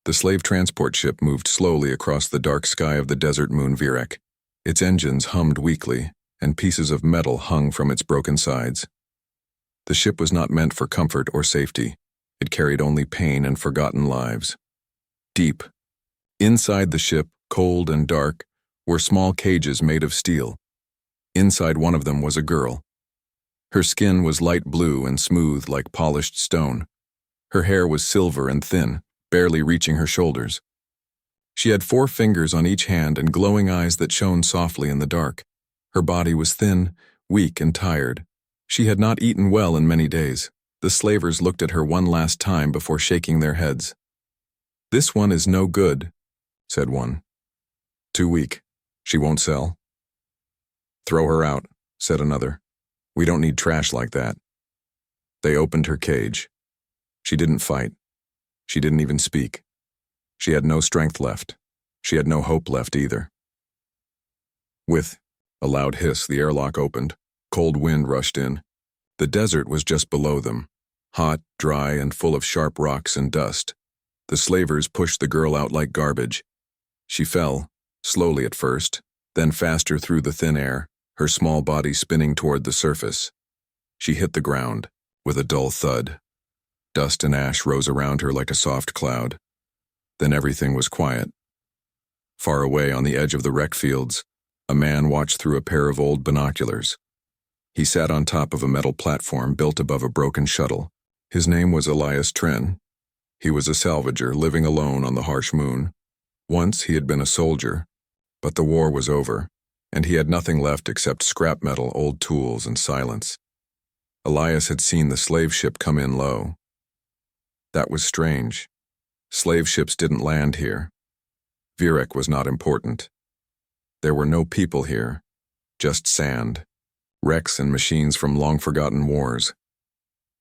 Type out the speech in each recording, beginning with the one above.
The slave transport ship moved slowly across the dark sky of the desert moon Virek. Its engines hummed weakly, and pieces of metal hung from its broken sides. The ship was not meant for comfort or safety. It carried only pain and forgotten lives. Deep, inside the ship, cold and dark, were small cages made of steel. Inside one of them was a girl. Her skin was light blue and smooth like polished stone. Her hair was silver and thin, barely reaching her shoulders. She had 4 fingers on each hand and glowing eyes that shone softly in the dark. Her body was thin, weak, and tired. She had not eaten well in many days. The slavers looked at her one last time before shaking their heads. "This one is no good," said one. "Too weak. She won't sell." "Throw her out," said another. "We don't need trash like that." They opened her cage. She didn't fight. She didn't even speak. She had no strength left. She had no hope left either. With a loud hiss, the airlock opened. Cold wind rushed in. The desert was just below them, hot, dry, and full of sharp rocks and dust. The slavers pushed the girl out like garbage. She fell, slowly at first, then faster through the thin air, her small body spinning toward the surface. She hit the ground, with a dull thud. Dust and ash rose around her like a soft cloud. Then everything was quiet. Far away on the edge of the wreck fields, a man watched through a pair of old binoculars. He sat on top of a metal platform built above a broken shuttle. His name was Elias Tren. He was a salvager living alone on the harsh moon. Once he had been a soldier, but the war was over, and he had nothing left except scrap metal, old tools, and silence. Elias had seen the slave ship come in low. That was strange. Slave ships didn't land here. Virek was not important. There were no people here, just sand, wrecks and machines from long-forgotten wars.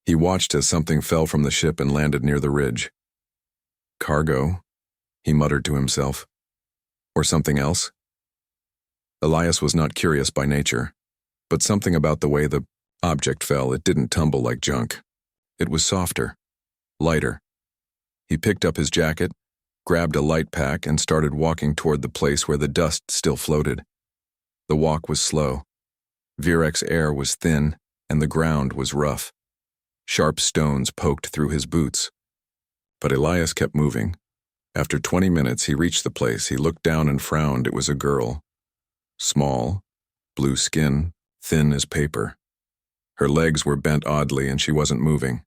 He watched as something fell from the ship and landed near the ridge. "Cargo," he muttered to himself. "Or something else?" Elias was not curious by nature, but something about the way the object fell, it didn't tumble like junk. It was softer, lighter. He picked up his jacket, grabbed a light pack, and started walking toward the place where the dust still floated. The walk was slow. Virek's air was thin, and the ground was rough. Sharp stones poked through his boots. But Elias kept moving. After 20 minutes, he reached the place. He looked down and frowned. It was a girl. Small, blue skin, thin as paper. Her legs were bent oddly, and she wasn't moving.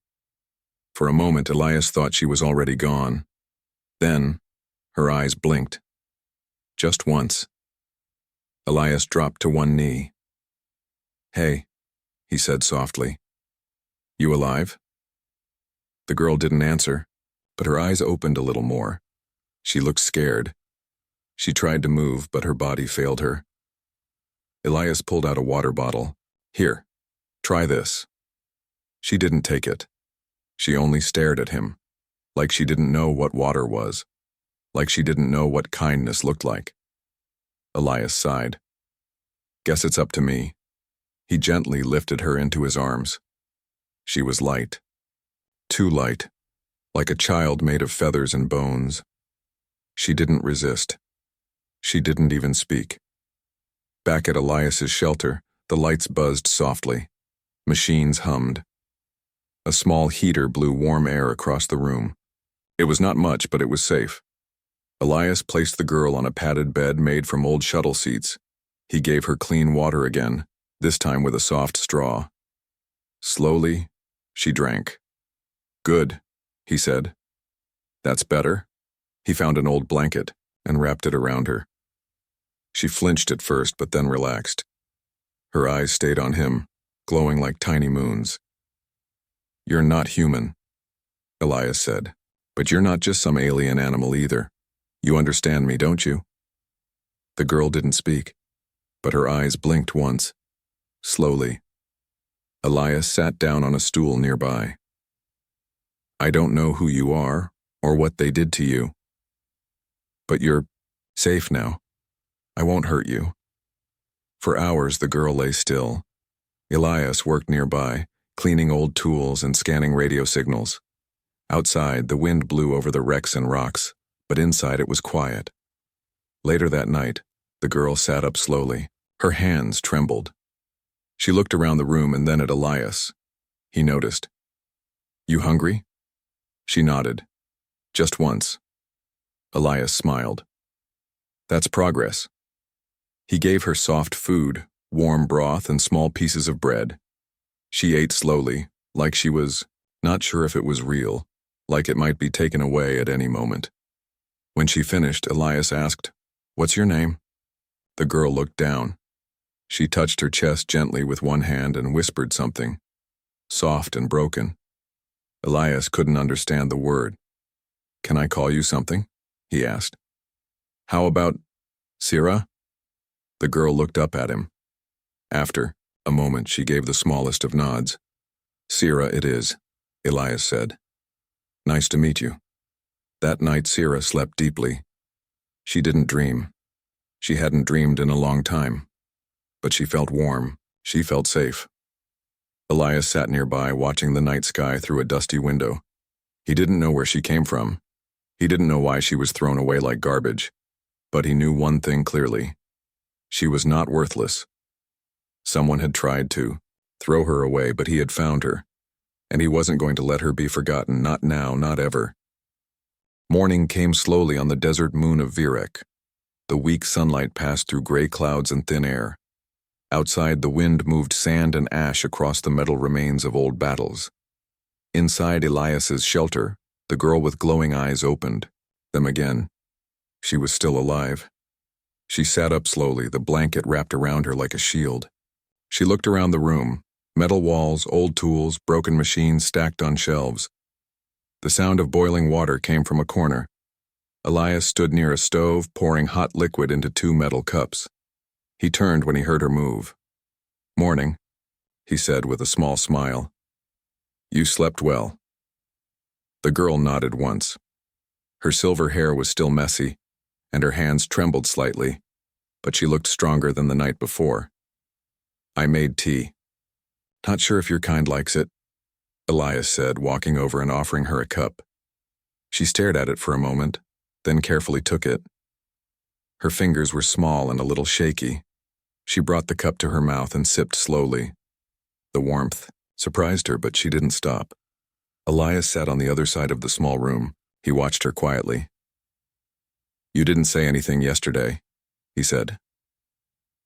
For a moment, Elias thought she was already gone. Then, her eyes blinked. Just once. Elias dropped to one knee. "Hey," he said softly. "You alive?" The girl didn't answer, but her eyes opened a little more. She looked scared. She tried to move, but her body failed her. Elias pulled out a water bottle. "Here, try this." She didn't take it. She only stared at him, like she didn't know what water was, like she didn't know what kindness looked like. Elias sighed. "Guess it's up to me." He gently lifted her into his arms. She was light. Too light, like a child made of feathers and bones. She didn't resist. She didn't even speak. Back at Elias's shelter, the lights buzzed softly. Machines hummed. A small heater blew warm air across the room. It was not much, but it was safe. Elias placed the girl on a padded bed made from old shuttle seats. He gave her clean water again, this time with a soft straw. Slowly, she drank. "Good," he said. "That's better." He found an old blanket and wrapped it around her. She flinched at first, but then relaxed. Her eyes stayed on him, glowing like tiny moons. "You're not human," Elias said, "but you're not just some alien animal either. You understand me, don't you?" The girl didn't speak, but her eyes blinked once, slowly. Elias sat down on a stool nearby. "I don't know who you are or what they did to you, but you're safe now. I won't hurt you." For hours the girl lay still. Elias worked nearby, cleaning old tools and scanning radio signals. Outside, the wind blew over the wrecks and rocks, but inside it was quiet. Later that night, the girl sat up slowly. Her hands trembled. She looked around the room and then at Elias. He noticed. "You hungry?" She nodded. "Just once." Elias smiled. "That's progress." He gave her soft food, warm broth, and small pieces of bread. She ate slowly, like she was not sure if it was real, like it might be taken away at any moment. When she finished, Elias asked, "What's your name?" The girl looked down. She touched her chest gently with one hand and whispered something, soft and broken. Elias couldn't understand the word. "Can I call you something?" he asked. "How about Sira?" The girl looked up at him. After a moment, she gave the smallest of nods. "Sira it is," Elias said. "Nice to meet you." That night, Sira slept deeply. She didn't dream. She hadn't dreamed in a long time. But she felt warm. She felt safe. Elias sat nearby, watching the night sky through a dusty window. He didn't know where she came from. He didn't know why she was thrown away like garbage. But he knew one thing clearly. She was not worthless. Someone had tried to throw her away, but he had found her. And he wasn't going to let her be forgotten, not now, not ever. Morning came slowly on the desert moon of Viewerk. The weak sunlight passed through gray clouds and thin air. Outside, the wind moved sand and ash across the metal remains of old battles. Inside Elias's shelter, the girl with glowing eyes opened them again. She was still alive. She sat up slowly, the blanket wrapped around her like a shield. She looked around the room. Metal walls, old tools, broken machines stacked on shelves. The sound of boiling water came from a corner. Elias stood near a stove, pouring hot liquid into 2 metal cups. He turned when he heard her move. "Morning," he said with a small smile. "You slept well." The girl nodded once. Her silver hair was still messy, and her hands trembled slightly, but she looked stronger than the night before. "I made tea. Not sure if your kind likes it," Elias said, walking over and offering her a cup. She stared at it for a moment, then carefully took it. Her fingers were small and a little shaky. She brought the cup to her mouth and sipped slowly. The warmth surprised her, but she didn't stop. Elias sat on the other side of the small room. He watched her quietly. "You didn't say anything yesterday," he said.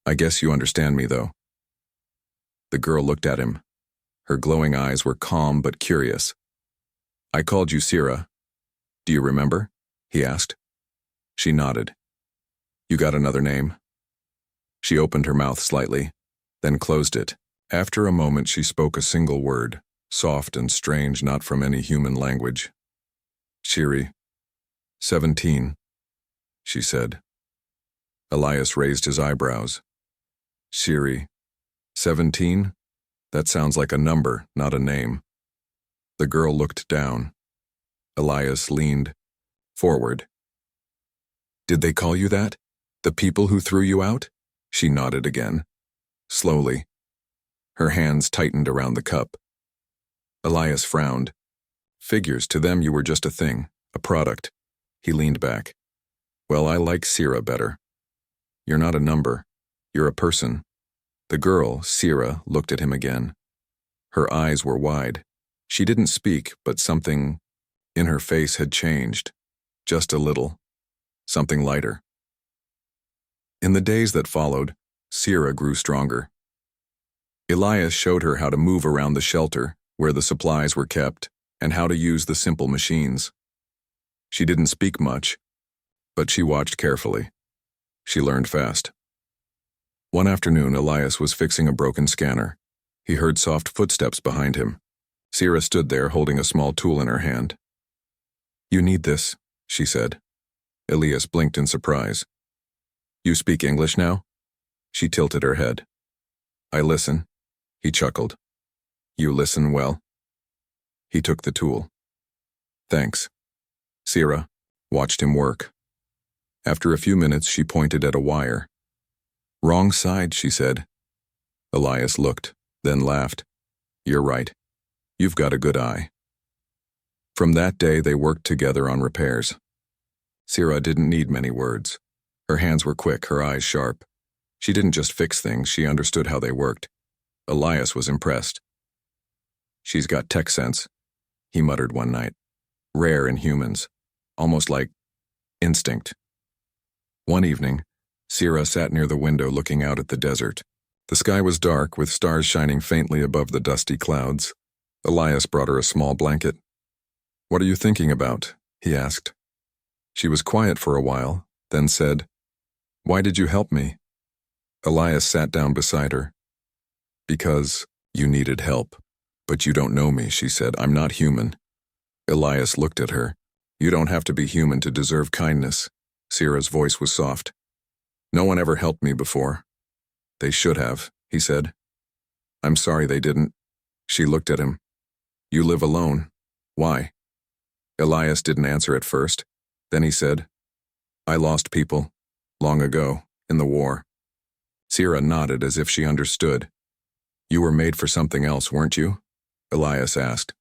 "I guess you understand me, though." The girl looked at him. Her glowing eyes were calm but curious. "I called you Sira. Do you remember?" he asked. She nodded. "You got another name?" She opened her mouth slightly, then closed it. After a moment, she spoke a single word, soft and strange, not from any human language. "Shiri. 17, she said. Elias raised his eyebrows. "Shiri. 17? That sounds like a number, not a name." The girl looked down. Elias leaned forward. "Did they call you that? The people who threw you out?" She nodded again. Slowly. Her hands tightened around the cup. Elias frowned. "Figures, to them you were just a thing, a product." He leaned back. "Well, I like Sira better. You're not a number. You're a person." The girl, Sira, looked at him again. Her eyes were wide. She didn't speak, but something in her face had changed. Just a little. Something lighter. In the days that followed, Sira grew stronger. Elias showed her how to move around the shelter, where the supplies were kept, and how to use the simple machines. She didn't speak much, but she watched carefully. She learned fast. One afternoon, Elias was fixing a broken scanner. He heard soft footsteps behind him. Sira stood there holding a small tool in her hand. "You need this," she said. Elias blinked in surprise. "You speak English now?" She tilted her head. "I listen," he chuckled. "You listen well." He took the tool. "Thanks." Sira watched him work. After a few minutes, she pointed at a wire. "Wrong side," she said. Elias looked, then laughed. "You're right. You've got a good eye." From that day, they worked together on repairs. Sira didn't need many words. Her hands were quick, her eyes sharp. She didn't just fix things, she understood how they worked. Elias was impressed. "She's got tech sense," he muttered one night. "Rare in humans. Almost like instinct." One evening, Sira sat near the window looking out at the desert. The sky was dark, with stars shining faintly above the dusty clouds. Elias brought her a small blanket. "What are you thinking about?" he asked. She was quiet for a while, then said, "Why did you help me?" Elias sat down beside her. "Because you needed help. But you don't know me," she said. "I'm not human." Elias looked at her. "You don't have to be human to deserve kindness." Sira's voice was soft. "No one ever helped me before." "They should have," he said. "I'm sorry they didn't." She looked at him. "You live alone. Why?" Elias didn't answer at first. Then he said, "I lost people. Long ago, in the war." Sira nodded as if she understood. "You were made for something else, weren't you?" Elias asked.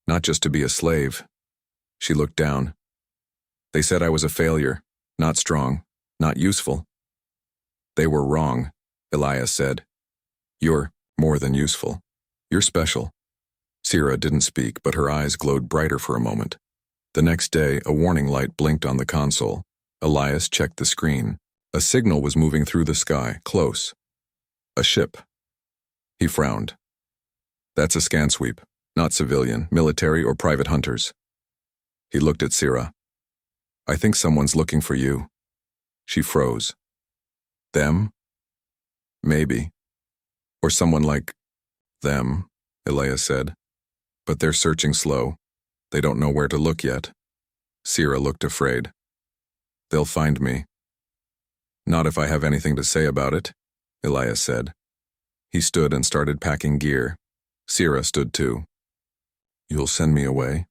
"Not just to be a slave." She looked down. "They said I was a failure, not strong, not useful." "They were wrong," Elias said. "You're more than useful. You're special." Sira didn't speak, but her eyes glowed brighter for a moment. The next day, a warning light blinked on the console. Elias checked the screen. A signal was moving through the sky, close. A ship. He frowned. "That's a scan sweep, not civilian, military, or private hunters." He looked at Sira. "I think someone's looking for you." She froze. "Them? Maybe. Or someone like them," Elias said. "But they're searching slow. They don't know where to look yet." Sira looked afraid. "They'll find me." "Not if I have anything to say about it," Elias said. He stood and started packing gear. Sira stood too. "You'll send me away?"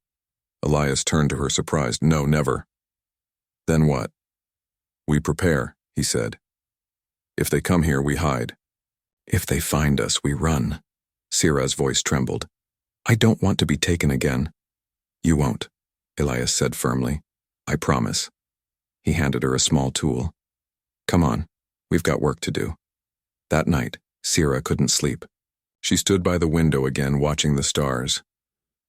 Elias turned to her, surprised. "No, never." "Then what?" "We prepare," he said. "If they come here, we hide. If they find us, we run." Sira's voice trembled. "I don't want to be taken again." "You won't," Elias said firmly. "I promise." He handed her a small tool. "Come on, we've got work to do." That night, Sira couldn't sleep. She stood by the window again, watching the stars.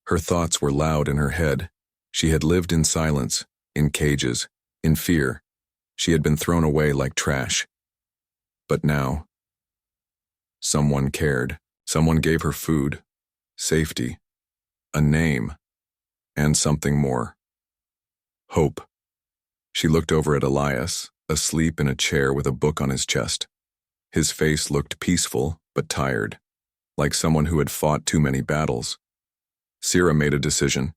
Her thoughts were loud in her head. She had lived in silence, in cages, in fear. She had been thrown away like trash. But now, someone cared. Someone gave her food, safety, a name, and something more. Hope. She looked over at Elias, asleep in a chair with a book on his chest. His face looked peaceful, but tired, like someone who had fought too many battles. Sira made a decision.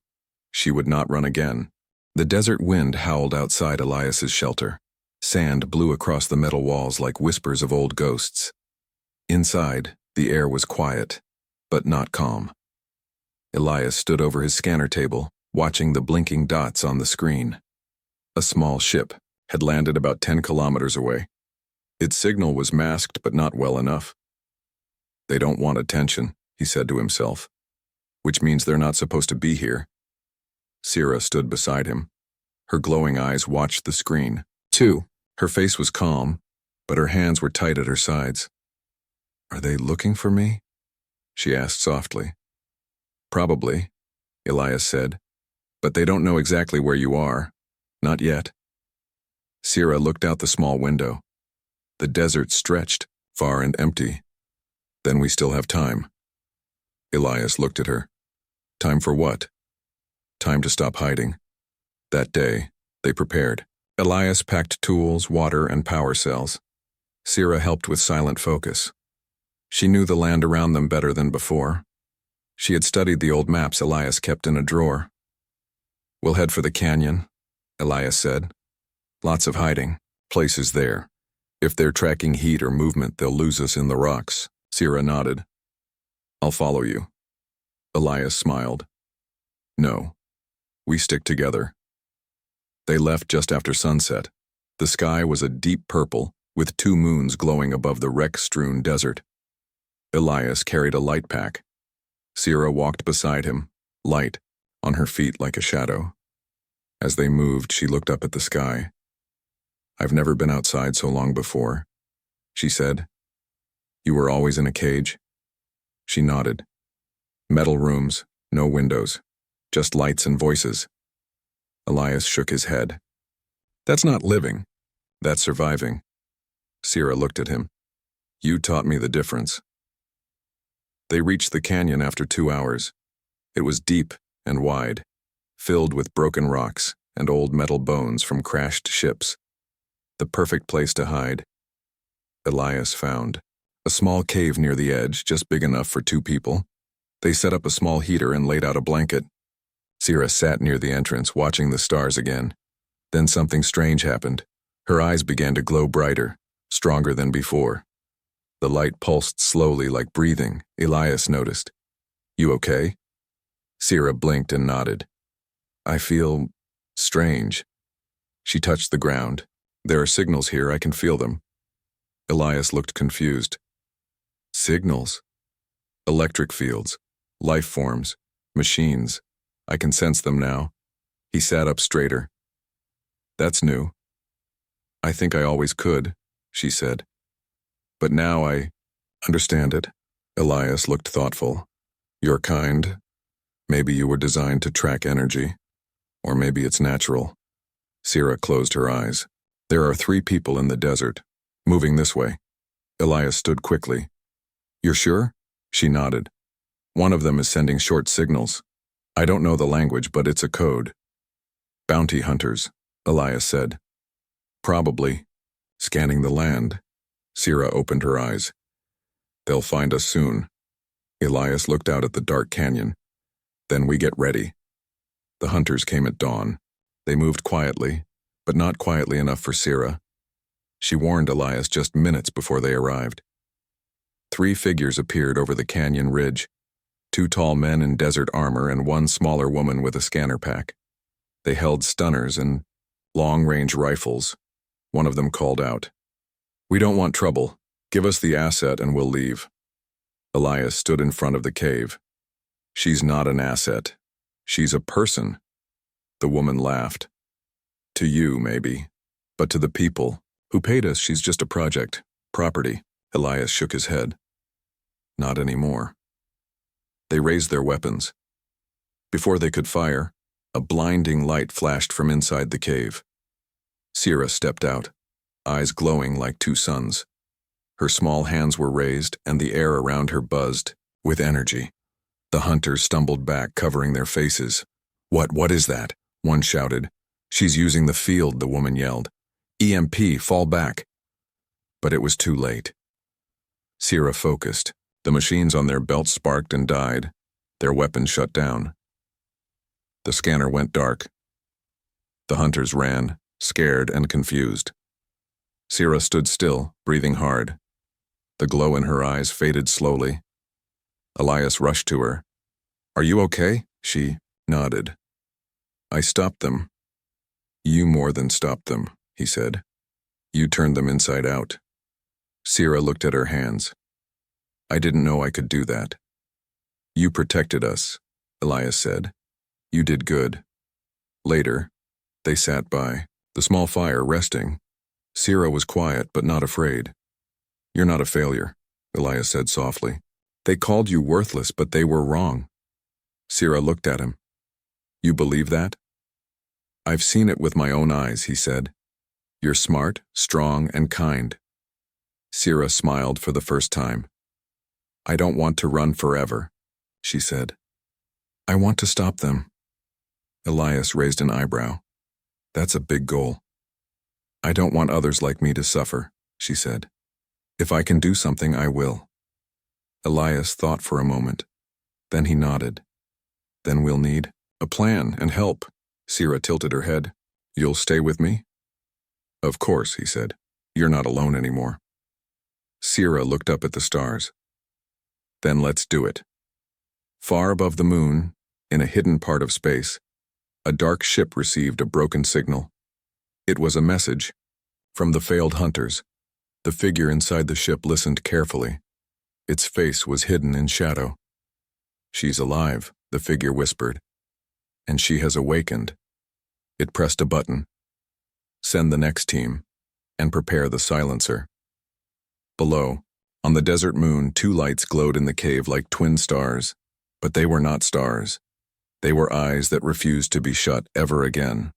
She would not run again. The desert wind howled outside Elias's shelter. Sand blew across the metal walls like whispers of old ghosts. Inside, the air was quiet, but not calm. Elias stood over his scanner table, watching the blinking dots on the screen. A small ship had landed about 10 kilometers away. Its signal was masked, but not well enough. "They don't want attention," he said to himself. "Which means they're not supposed to be here." Sira stood beside him. Her glowing eyes watched the screen. Too. Her face was calm, but her hands were tight at her sides. "Are they looking for me?" she asked softly. "Probably," Elias said. "But they don't know exactly where you are. Not yet." Sira looked out the small window. The desert stretched, far and empty. "Then we still have time." Elias looked at her. "Time for what?" "Time to stop hiding." That day, they prepared. Elias packed tools, water, and power cells. Sira helped with silent focus. She knew the land around them better than before. She had studied the old maps Elias kept in a drawer. "We'll head for the canyon," Elias said. "Lots of hiding. Places there. If they're tracking heat or movement, they'll lose us in the rocks." Sira nodded. "I'll follow you." Elias smiled. "No. We stick together." They left just after sunset. The sky was a deep purple, with 2 moons glowing above the wreck-strewn desert. Elias carried a light pack. Sira walked beside him, light, on her feet like a shadow. As they moved, she looked up at the sky. "I've never been outside so long before," she said. "You were always in a cage?" She nodded. "Metal rooms, no windows, just lights and voices." Elias shook his head. "That's not living. That's surviving." Sierra looked at him. "You taught me the difference." They reached the canyon after 2 hours. It was deep and wide, filled with broken rocks and old metal bones from crashed ships. The perfect place to hide. Elias found a small cave near the edge, just big enough for 2 people. They set up a small heater and laid out a blanket. Sierra sat near the entrance, watching the stars again. Then something strange happened. Her eyes began to glow brighter, stronger than before. The light pulsed slowly like breathing, Elias noticed. "You okay?" Sierra blinked and nodded. "I feel strange." She touched the ground. "There are signals here, I can feel them." Elias looked confused. "Signals?" "Electric fields, life forms, machines. I can sense them now." He sat up straighter. "That's new." "I think I always could," she said. "But now I understand it." Elias looked thoughtful. "Your kind. Maybe you were designed to track energy. Or maybe it's natural." Sierra closed her eyes. "There are 3 people in the desert, moving this way." Elias stood quickly. "You're sure?" She nodded. "One of them is sending short signals. I don't know the language, but it's a code." "Bounty hunters," Elias said. "Probably. Scanning the land." Sierra opened her eyes. "They'll find us soon." Elias looked out at the dark canyon. "Then we get ready." The hunters came at dawn. They moved quietly, but not quietly enough for Sierra. She warned Elias just minutes before they arrived. 3 figures appeared over the canyon ridge. 2 tall men in desert armor and 1 smaller woman with a scanner pack. They held stunners and long-range rifles. One of them called out, "We don't want trouble. Give us the asset and we'll leave." Elias stood in front of the cave. "She's not an asset. She's a person." The woman laughed. "To you, maybe. But to the people who paid us, she's just a project, property." Elias shook his head. "Not anymore." They raised their weapons. Before they could fire, a blinding light flashed from inside the cave. Sierra stepped out, eyes glowing like 2 suns. Her small hands were raised, and the air around her buzzed with energy. The hunters stumbled back, covering their faces. What is that?" one shouted. "She's using the field," the woman yelled. "EMP, fall back." But it was too late. Sierra focused. The machines on their belts sparked and died. Their weapons shut down. The scanner went dark. The hunters ran, scared and confused. Sierra stood still, breathing hard. The glow in her eyes faded slowly. Elias rushed to her. "Are you okay?" She nodded. "I stopped them." "You more than stopped them," he said. "You turned them inside out." Sierra looked at her hands. "I didn't know I could do that." "You protected us," Elias said. "You did good." Later, they sat by the small fire, resting. Sierra was quiet but not afraid. "You're not a failure," Elias said softly. "They called you worthless, but they were wrong." Sierra looked at him. "You believe that?" "I've seen it with my own eyes," he said. "You're smart, strong, and kind." Sierra smiled for the first time. "I don't want to run forever," she said. "I want to stop them." Elias raised an eyebrow. "That's a big goal." "I don't want others like me to suffer," she said. "If I can do something, I will." Elias thought for a moment. Then he nodded. "Then we'll need a plan and help." Sierra tilted her head. "You'll stay with me?" "Of course," he said. "You're not alone anymore." Sierra looked up at the stars. "Then let's do it." Far above the moon, in a hidden part of space, a dark ship received a broken signal. It was a message from the failed hunters. The figure inside the ship listened carefully. Its face was hidden in shadow. "She's alive," the figure whispered. "And she has awakened." It pressed a button. Send the next team, and prepare the silencer. Below, on the desert moon, two lights glowed in the cave like twin stars, but they were not stars. They were eyes that refused to be shut ever again.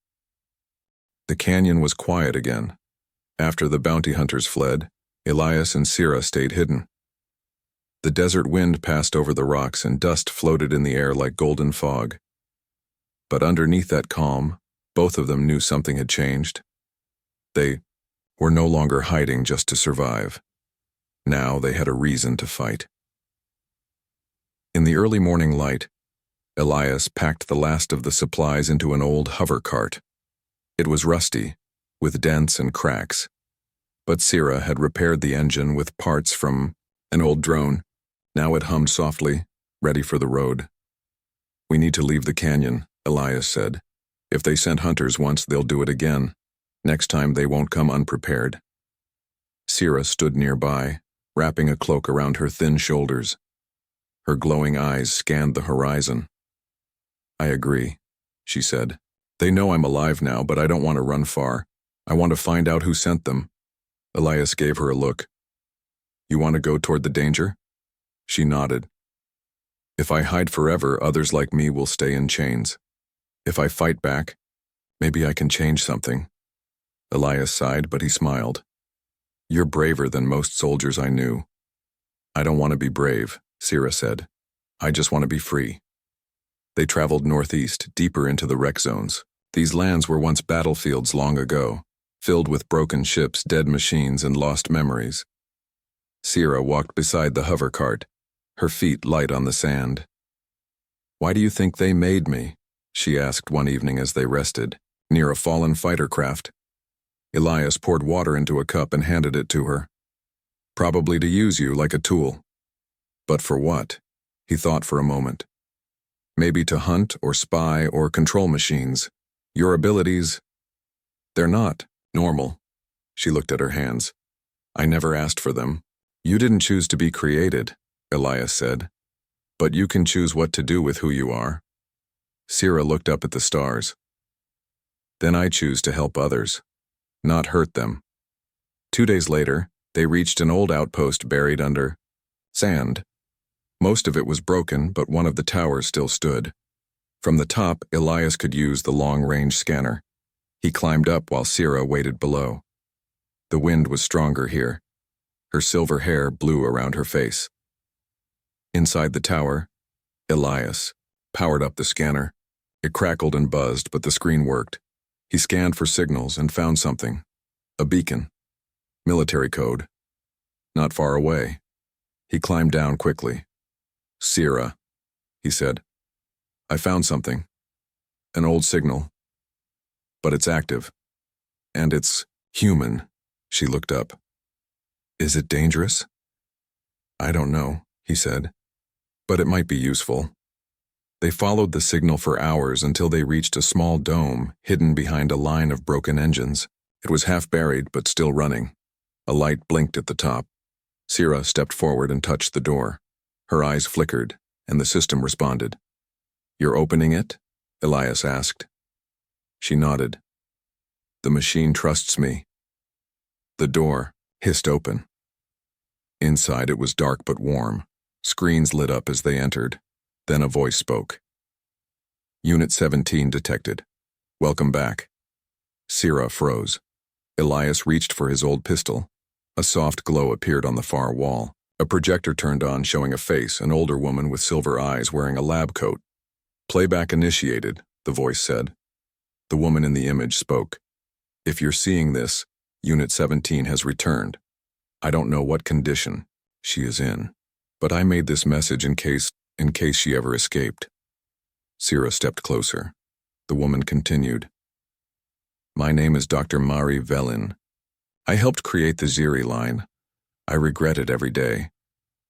The canyon was quiet again. After the bounty hunters fled, Elias and Sira stayed hidden. The desert wind passed over the rocks and dust floated in the air like golden fog. But underneath that calm, both of them knew something had changed. They were no longer hiding just to survive. Now they had a reason to fight. In the early morning light, Elias packed the last of the supplies into an old hover cart. It was rusty, with dents and cracks, but Sira had repaired the engine with parts from an old drone. Now it hummed softly, ready for the road. We need to leave the canyon, Elias said. If they sent hunters once, they'll do it again. Next time they won't come unprepared. Sira stood nearby, wrapping a cloak around her thin shoulders. Her glowing eyes scanned the horizon. I agree, she said. They know I'm alive now, but I don't want to run far. I want to find out who sent them. Elias gave her a look. You want to go toward the danger? She nodded. If I hide forever, others like me will stay in chains. If I fight back, maybe I can change something. Elias sighed, but he smiled. You're braver than most soldiers I knew. I don't want to be brave, Sira said. I just want to be free. They traveled northeast, deeper into the wreck zones. These lands were once battlefields long ago, filled with broken ships, dead machines, and lost memories. Sira walked beside the hover cart, her feet light on the sand. Why do you think they made me? She asked one evening as they rested, near a fallen fighter craft. Elias poured water into a cup and handed it to her. Probably to use you like a tool. But for what? He thought for a moment. Maybe to hunt or spy or control machines. Your abilities, they're not normal. She looked at her hands. I never asked for them. You didn't choose to be created, Elias said. But you can choose what to do with who you are. Sira looked up at the stars. Then I choose to help others, not hurt them. 2 days later, they reached an old outpost buried under sand. Most of it was broken, but one of the towers still stood. From the top, Elias could use the long-range scanner. He climbed up while Sira waited below. The wind was stronger here. Her silver hair blew around her face. Inside the tower, Elias powered up the scanner. It crackled and buzzed, but the screen worked. He scanned for signals and found something. A beacon. Military code. Not far away. He climbed down quickly. Sira, he said. I found something. An old signal. But it's active. And it's human. She looked up. Is it dangerous? I don't know, he said. But it might be useful. They followed the signal for hours until they reached a small dome hidden behind a line of broken engines. It was half buried but still running. A light blinked at the top. Sira stepped forward and touched the door. Her eyes flickered, and the system responded. You're opening it? Elias asked. She nodded. The machine trusts me. The door hissed open. Inside it was dark but warm. Screens lit up as they entered. Then a voice spoke. Unit 17 detected. Welcome back. Sira froze. Elias reached for his old pistol. A soft glow appeared on the far wall. A projector turned on, showing a face, an older woman with silver eyes wearing a lab coat. Playback initiated, the voice said. The woman in the image spoke. If you're seeing this, Unit 17 has returned. I don't know what condition she is in, but I made this message in case she ever escaped. Sira stepped closer. The woman continued. My name is Dr. Mari Velin. I helped create the Ziri line. I regret it every day.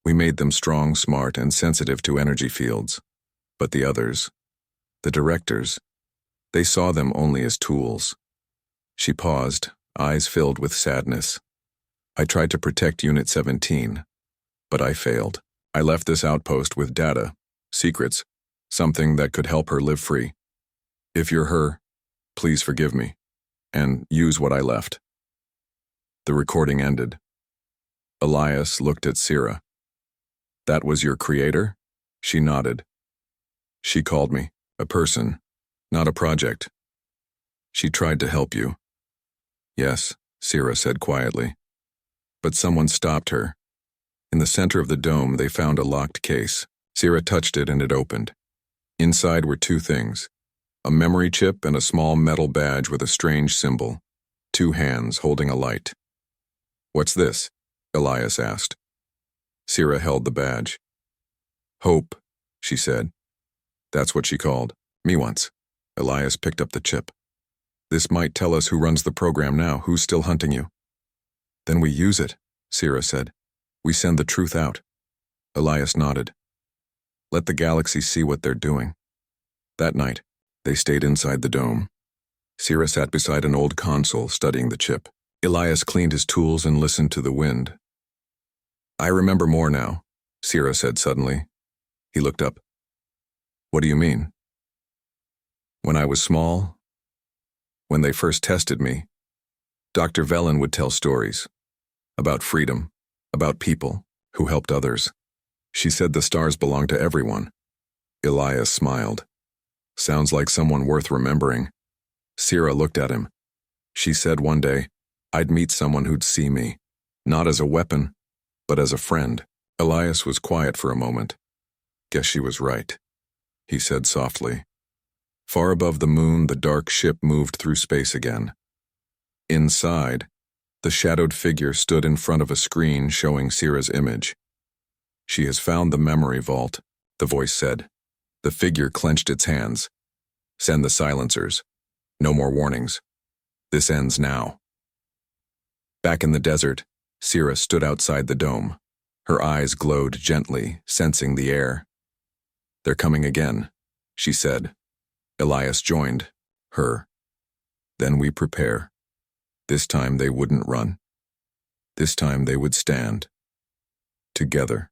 We made them strong, smart, and sensitive to energy fields. But the others, the directors, they saw them only as tools. She paused, eyes filled with sadness. I tried to protect Unit 17, but I failed. I left this outpost with data, secrets, something that could help her live free. If you're her, Please forgive me, and use what I left. The recording ended. Elias looked at Sira. That was your creator? She nodded. She called me a person, not a project. She tried to help you. Yes, Sira said quietly. But someone stopped her. In the center of the dome, they found a locked case. Sira touched it and it opened. Inside were two things, a memory chip and a small metal badge with a strange symbol, two hands holding a light. What's this? Elias asked. Sira held the badge. Hope, she said. That's what she called me once. Elias picked up the chip. This might tell us who runs the program now, who's still hunting you. Then we use it, Sira said. We send the truth out. Elias nodded. Let the galaxy see what they're doing. That night, they stayed inside the dome. Sira sat beside an old console studying the chip. Elias cleaned his tools and listened to the wind. I remember more now, Sira said suddenly. He looked up. What do you mean? When I was small, when they first tested me, Dr. Velen would tell stories about freedom, about people who helped others. She said the stars belong to everyone. Elias smiled. Sounds like someone worth remembering. Sira looked at him. She said one day, I'd meet someone who'd see me, not as a weapon, but as a friend. Elias was quiet for a moment. Guess she was right, he said softly. Far above the moon, the dark ship moved through space again. Inside, the shadowed figure stood in front of a screen showing Sira's image. She has found the memory vault, the voice said. The figure clenched its hands. Send the silencers. No more warnings. This ends now. Back in the desert, Sira stood outside the dome. Her eyes glowed gently, sensing the air. They're coming again, she said. Elias joined her. Then we prepare. This time they wouldn't run. This time they would stand. Together.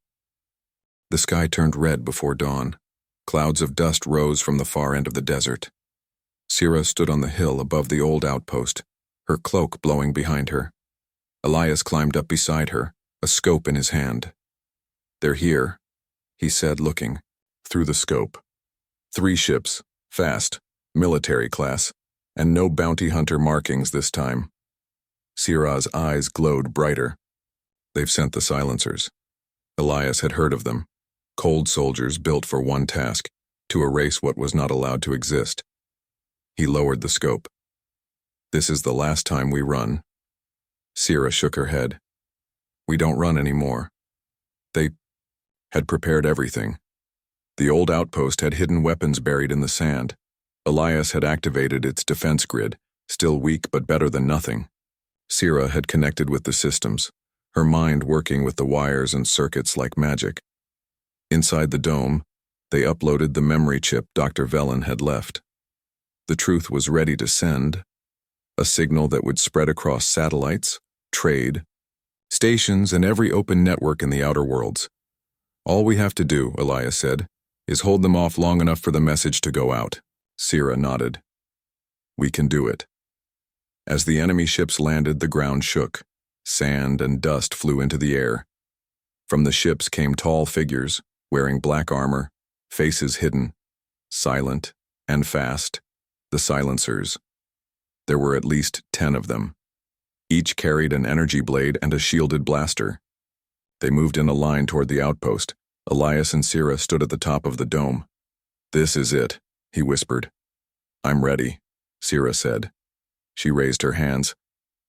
The sky turned red before dawn. Clouds of dust rose from the far end of the desert. Sira stood on the hill above the old outpost, her cloak blowing behind her. Elias climbed up beside her, a scope in his hand. They're here, he said, looking through the scope. 3 ships, fast, military class, and no bounty hunter markings this time. Sira's eyes glowed brighter. They've sent the silencers. Elias had heard of them. Cold soldiers built for one task, to erase what was not allowed to exist. He lowered the scope. This is the last time we run. Sira shook her head. We don't run anymore. They had prepared everything. The old outpost had hidden weapons buried in the sand. Elias had activated its defense grid, still weak but better than nothing. Sira had connected with the systems, her mind working with the wires and circuits like magic. Inside the dome, they uploaded the memory chip Dr. Velen had left. The truth was ready to send, a signal that would spread across satellites, trade, stations, and every open network in the outer worlds. All we have to do, Elias said, is hold them off long enough for the message to go out. Sira nodded. We can do it. As the enemy ships landed, the ground shook. Sand and dust flew into the air. From the ships came tall figures, wearing black armor, faces hidden, silent and fast, the silencers. There were at least 10 of them. Each carried an energy blade and a shielded blaster. They moved in a line toward the outpost. Elias and Sira stood at the top of the dome. This is it, he whispered. I'm ready, Sira said. She raised her hands.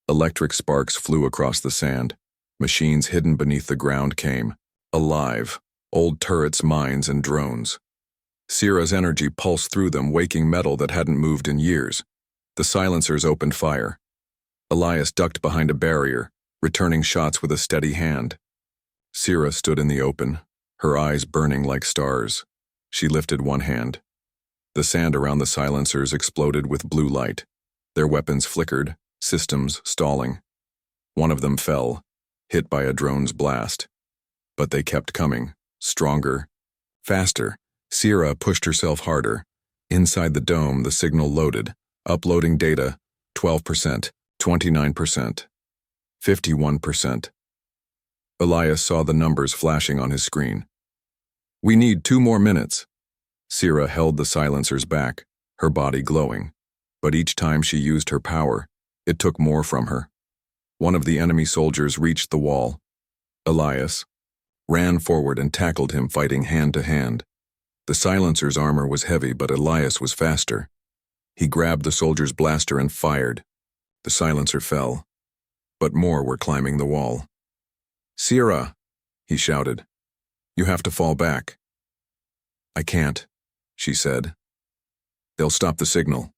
Electric sparks flew across the sand. Machines hidden beneath the ground came, alive, old turrets, mines, and drones. Sira's energy pulsed through them, waking metal that hadn't moved in years. The silencers opened fire. Elias ducked behind a barrier, returning shots with a steady hand. Sira stood in the open, her eyes burning like stars. She lifted one hand. The sand around the silencers exploded with blue light. Their weapons flickered, systems stalling. One of them fell, hit by a drone's blast. But they kept coming, stronger, faster. Sira pushed herself harder. Inside the dome, the signal loaded, Uploading data, 12%, 29%, 51%. Elias saw the numbers flashing on his screen. We need 2 more minutes. Sira held the silencers back, her body glowing. But each time she used her power, it took more from her. One of the enemy soldiers reached the wall. Elias ran forward and tackled him, fighting hand to hand. The silencer's armor was heavy, but Elias was faster. He grabbed the soldier's blaster and fired. The silencer fell, but more were climbing the wall. Sira, he shouted. You have to fall back. I can't, she said. They'll stop the signal.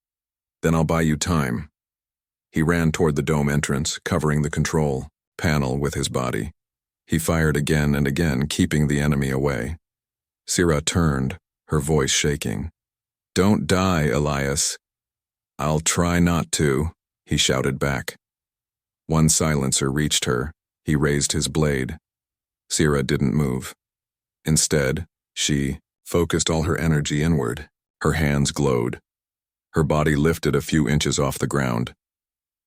Then I'll buy you time. He ran toward the dome entrance, covering the control panel with his body. He fired again and again, keeping the enemy away. Sira turned, her voice shaking. Don't die, Elias. I'll try not to, he shouted back. One silencer reached her. He raised his blade. Sira didn't move. Instead, she focused all her energy inward. Her hands glowed. Her body lifted a few inches off the ground.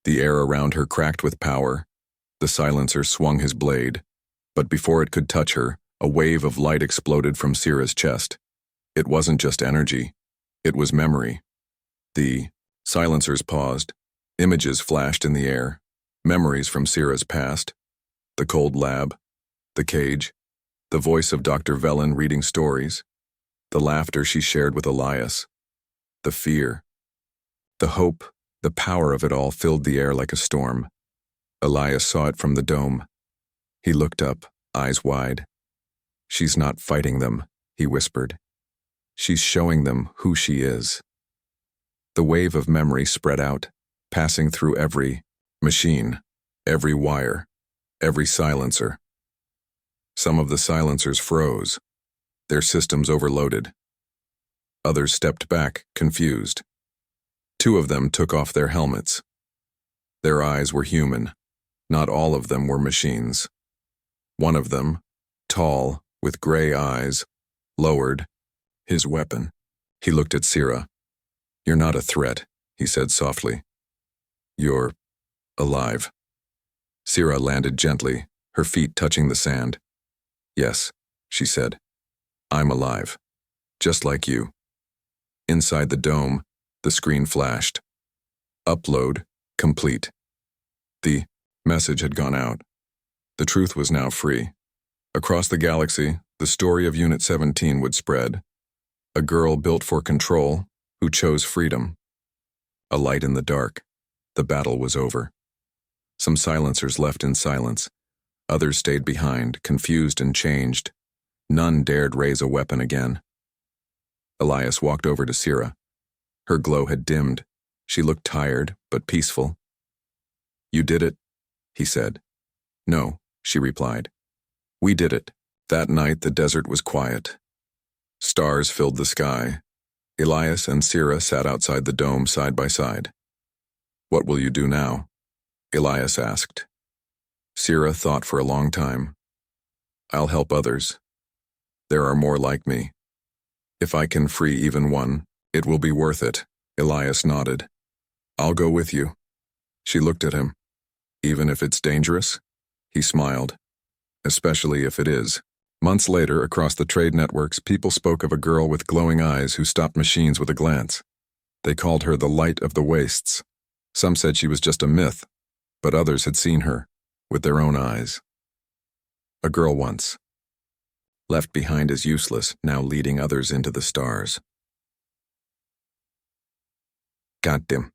The air around her cracked with power. The silencer swung his blade. But before it could touch her, a wave of light exploded from Sira's chest. It wasn't just energy. It was memory. The silencers paused. Images flashed in the air. Memories from Sira's past. The cold lab. The cage. The voice of Dr. Velen reading stories. The laughter she shared with Elias. The fear. The hope, the power of it all filled the air like a storm. Elias saw it from the dome. He looked up, eyes wide. She's not fighting them, he whispered. She's showing them who she is. The wave of memory spread out, passing through every machine, every wire, every silencer. Some of the silencers froze, their systems overloaded. Others stepped back, confused. 2 of them took off their helmets. Their eyes were human. Not all of them were machines. One of them, tall, with gray eyes, lowered his weapon. He looked at Sira. You're not a threat, he said softly. You're alive. Sira landed gently, her feet touching the sand. Yes, she said. I'm alive. Just like you. Inside the dome, the screen flashed. Upload complete. The message had gone out. The truth was now free. Across the galaxy, the story of Unit 17 would spread. A girl built for control, who chose freedom. A light in the dark. The battle was over. Some silencers left in silence. Others stayed behind, confused and changed. None dared raise a weapon again. Elias walked over to Sira. Her glow had dimmed. She looked tired, but peaceful. You did it, he said. No, she replied. We did it. That night the desert was quiet. Stars filled the sky. Elias and Sira sat outside the dome side by side. What will you do now? Elias asked. Sira thought for a long time. I'll help others. There are more like me. If I can free even one, it will be worth it, Elias nodded. I'll go with you. She looked at him. Even if it's dangerous? He smiled. Especially if it is. Months later, across the trade networks, people spoke of a girl with glowing eyes who stopped machines with a glance. They called her the Light of the Wastes. Some said she was just a myth, but others had seen her, with their own eyes. A girl once. Left behind as useless, now leading others into the stars. Got them.